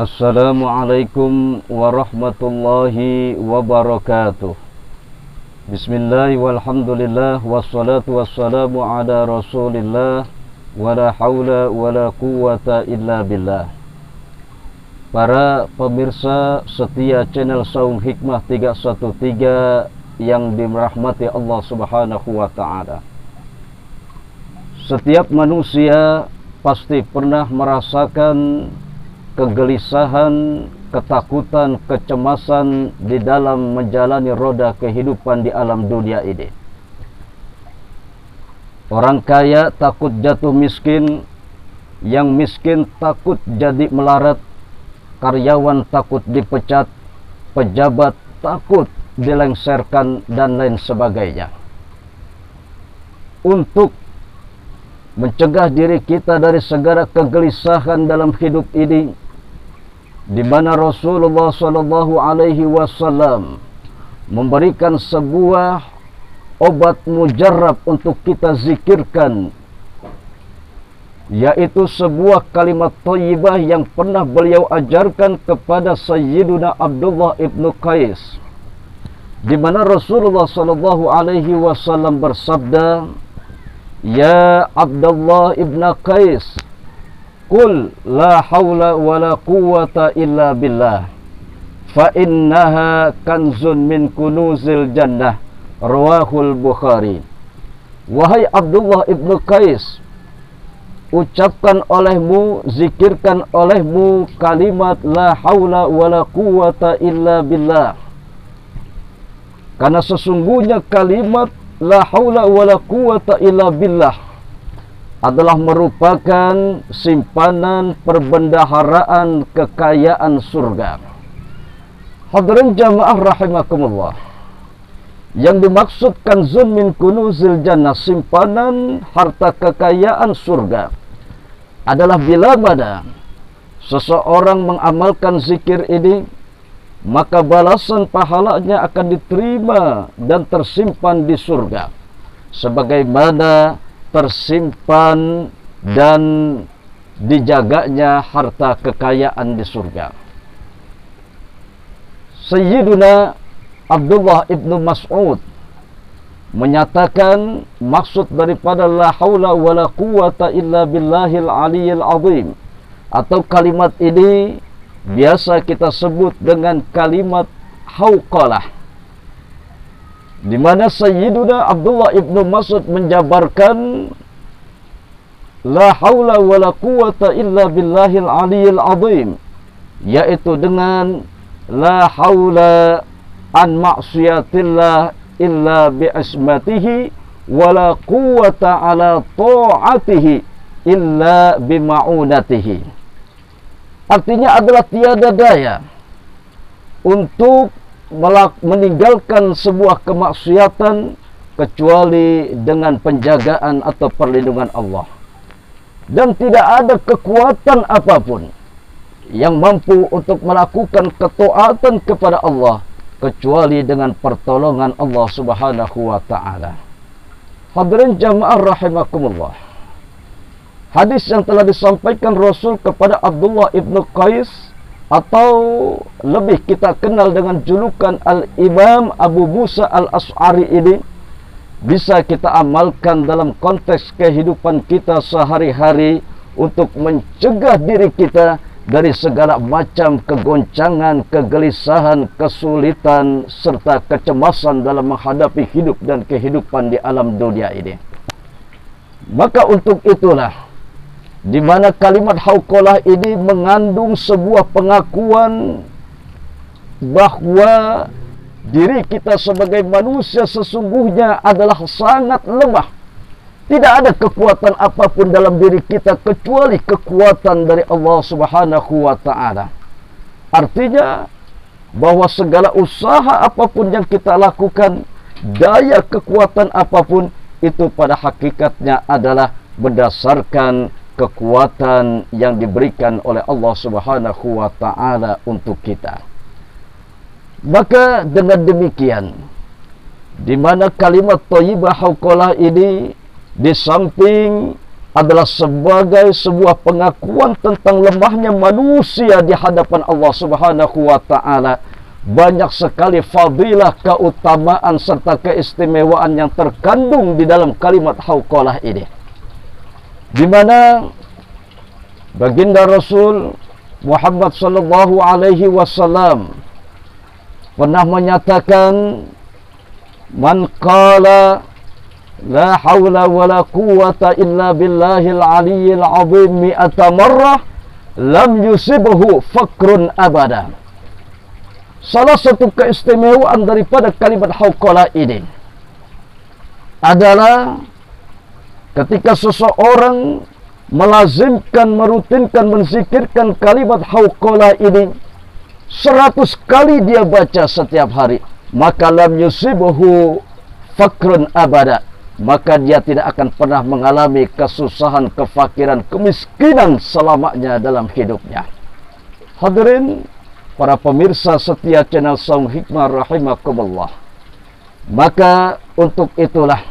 Assalamualaikum warahmatullahi wabarakatuh. Bismillah walhamdulillah wassalatu wassalamu ala rasulillah wala hawla wala quwata illa billah. Para pemirsa setia channel Saung Hikmah 313 yang dirahmati Allah Subhanahu wa taala. Setiap manusia pasti pernah merasakan kegelisahan, ketakutan, kecemasan di dalam menjalani roda kehidupan di alam dunia ini. Orang kaya takut jatuh miskin, yang miskin takut jadi melarat, karyawan takut dipecat, pejabat takut dilengsarkan, dan lain sebagainya. Untuk mencegah diri kita dari segala kegelisahan dalam hidup ini, di mana Rasulullah SAW memberikan sebuah obat mujarab untuk kita zikirkan, yaitu sebuah kalimat thayyibah yang pernah beliau ajarkan kepada Sayyiduna Abdullah ibn Qais, di mana Rasulullah SAW bersabda, "Ya Abdullah ibn Qais, Qul la hawla wa la quwwata illa billah, fa innaha kanzun min kunuzil jannah." Rawahul Bukhari. Wahai Abdullah ibn Qais, ucapkan olehmu, zikirkan olehmu kalimat la hawla wa la quwwata illa billah, karena sesungguhnya kalimat la hawla wa la quwwata illa billah adalah merupakan simpanan perbendaharaan kekayaan surga. Hadirin jamaah rahimakumullah, yang dimaksud kanzun min kunuzil jannah, simpanan harta kekayaan surga, adalah bila mana seseorang mengamalkan zikir ini, maka balasan pahalanya akan diterima dan tersimpan di surga, sebagaimana tersimpan dan dijaganya harta kekayaan di surga. Sayyiduna Abdullah ibnu Mas'ud menyatakan maksud daripada la haula wa la quwwata illa billahil aliyyil azim, atau kalimat ini biasa kita sebut dengan kalimat hauqalah, di mana Sayyiduna Abdullah ibnu Mas'ud menjabarkan la haula wa la quwwata illa billahil aliyyil azim, yaitu dengan la haula an ma'siyatillah illa bi asmatihi wa la quwwata ala ta'atihi illa bi ma'unatihi. Artinya adalah tiada daya untuk meninggalkan sebuah kemaksiatan kecuali dengan penjagaan atau perlindungan Allah, dan tidak ada kekuatan apapun yang mampu untuk melakukan ketaatan kepada Allah kecuali dengan pertolongan Allah Subhanahu wa taala. Hadirin jamaah rahimakumullah, hadis yang telah disampaikan Rasul kepada Abdullah ibn Qais, atau lebih kita kenal dengan julukan Al-Imam Abu Musa Al-Ash'ari ini, bisa kita amalkan dalam konteks kehidupan kita sehari-hari untuk mencegah diri kita dari segala macam kegoncangan, kegelisahan, kesulitan, serta kecemasan dalam menghadapi hidup dan kehidupan di alam dunia ini. Maka untuk itulah di mana kalimat hauqalah ini mengandung sebuah pengakuan bahawa diri kita sebagai manusia sesungguhnya adalah sangat lemah. Tidak ada kekuatan apapun dalam diri kita kecuali kekuatan dari Allah Subhanahu wa taala. Artinya bahwa segala usaha apapun yang kita lakukan, daya kekuatan apapun, itu pada hakikatnya adalah berdasarkan kekuatan yang diberikan oleh Allah Subhanahu wa taala untuk kita. Maka dengan demikian, di mana kalimat thayyibah hauqalah ini di samping adalah sebagai sebuah pengakuan tentang lemahnya manusia di hadapan Allah Subhanahu wa taala. Banyak sekali fadilah, keutamaan serta keistimewaan yang terkandung di dalam kalimat hauqalah ini, di mana baginda Rasul Muhammad sallallahu alaihi wasallam pernah menyatakan, man qala la hawla wa la quwwata illa billahil aliyyil azim mi'ata marrah lam yusibhu fakrun abada. Salah satu keistimewaan daripada kalimat hauqalah ini adalah ketika seseorang melazimkan, merutinkan, menzikirkan kalimat hauqalah ini 100 kali dia baca setiap hari, maka lam yusibhu fakrun abada, maka dia tidak akan pernah mengalami kesusahan, kefakiran, kemiskinan selamanya dalam hidupnya. Hadirin para pemirsa setia channel Saung Hikmah rahimakumullah. Maka untuk itulah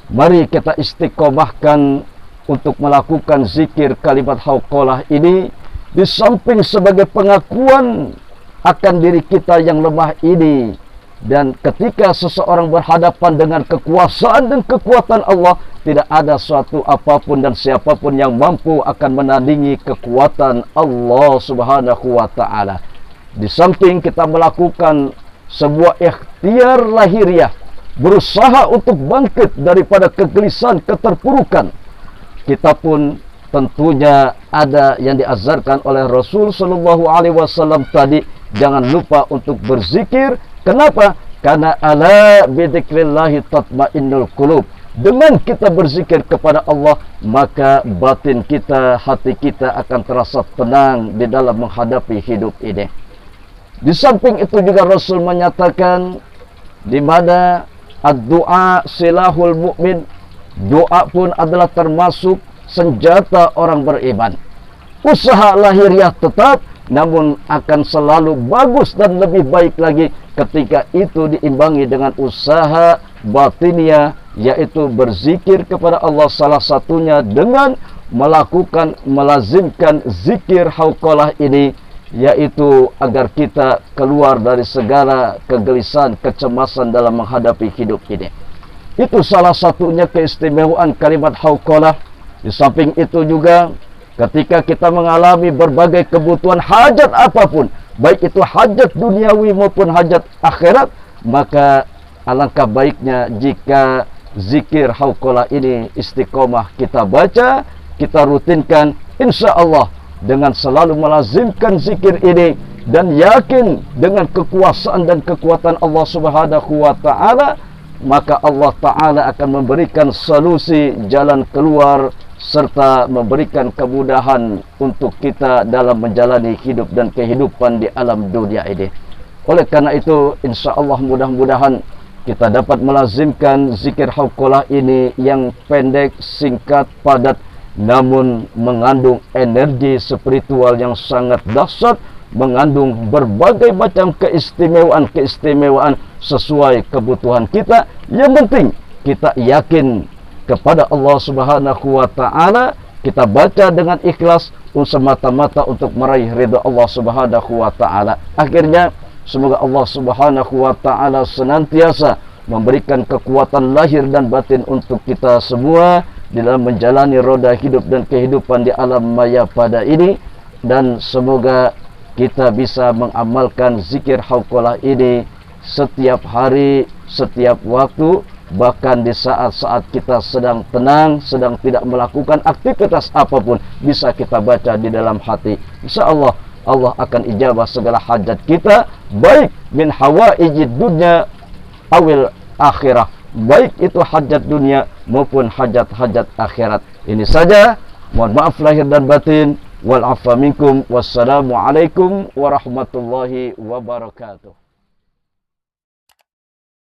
mari kita istiqomahkan untuk melakukan zikir kalimat hauqalah ini, di samping sebagai pengakuan akan diri kita yang lemah ini. Dan ketika seseorang berhadapan dengan kekuasaan dan kekuatan Allah, tidak ada suatu apapun dan siapapun yang mampu akan menandingi kekuatan Allah Subhanahu wa taala. Di samping kita melakukan sebuah ikhtiar lahiriah, berusaha untuk bangkit daripada kegelisahan, keterpurukan, kita pun tentunya ada yang diajarkan oleh Rasul sallallahu alaihi wasallam tadi, jangan lupa untuk berzikir. Kenapa? Karena ala bidzikrillahi tatmainnul qulub. Dengan kita berzikir kepada Allah, maka batin kita, hati kita akan terasa tenang di dalam menghadapi hidup ini. Di samping itu juga Rasul menyatakan, di mana ad-du'a silahul mu'min, doa pun adalah termasuk senjata orang beriman. Usaha lahiriah tetap, namun akan selalu bagus dan lebih baik lagi ketika itu diimbangi dengan usaha batiniah, yaitu berzikir kepada Allah, salah satunya dengan melakukan, melazimkan zikir hauqalah ini, yaitu agar kita keluar dari segala kegelisahan, kecemasan dalam menghadapi hidup ini. Itu salah satunya keistimewaan kalimat hauqalah. Di samping itu juga ketika kita mengalami berbagai kebutuhan, hajat apapun, baik itu hajat duniawi maupun hajat akhirat, maka alangkah baiknya jika zikir hauqalah ini istiqomah kita baca, kita rutinkan, insya Allah dengan selalu melazimkan zikir ini dan yakin dengan kekuasaan dan kekuatan Allah Subhanahu wa taala, maka Allah taala akan memberikan solusi, jalan keluar serta memberikan kemudahan untuk kita dalam menjalani hidup dan kehidupan di alam dunia ini. Oleh karena itu, insya Allah mudah-mudahan kita dapat melazimkan zikir hauqalah ini yang pendek, singkat, padat, namun mengandung energi spiritual yang sangat dahsyat, mengandung berbagai macam keistimewaan sesuai kebutuhan kita. Yang penting kita yakin kepada Allah Subhanahu wa taala, kita baca dengan ikhlas semata-mata untuk meraih ridha Allah Subhanahu wa taala. Akhirnya semoga Allah Subhanahu wa taala senantiasa memberikan kekuatan lahir dan batin untuk kita semua di dalam menjalani roda hidup dan kehidupan di alam maya pada ini, dan semoga kita bisa mengamalkan zikir hauqalah ini setiap hari, setiap waktu, bahkan di saat-saat kita sedang tenang, sedang tidak melakukan aktivitas apapun, bisa kita baca di dalam hati. Insya Allah, Allah akan ijabah segala hajat kita, baik min hawaijid dunya awil akhirah, baik itu hajat dunia maupun hajat-hajat akhirat. Ini saja, mohon maaf lahir dan batin. Wal afa minkum. Wassalamualaikum warahmatullahi wabarakatuh.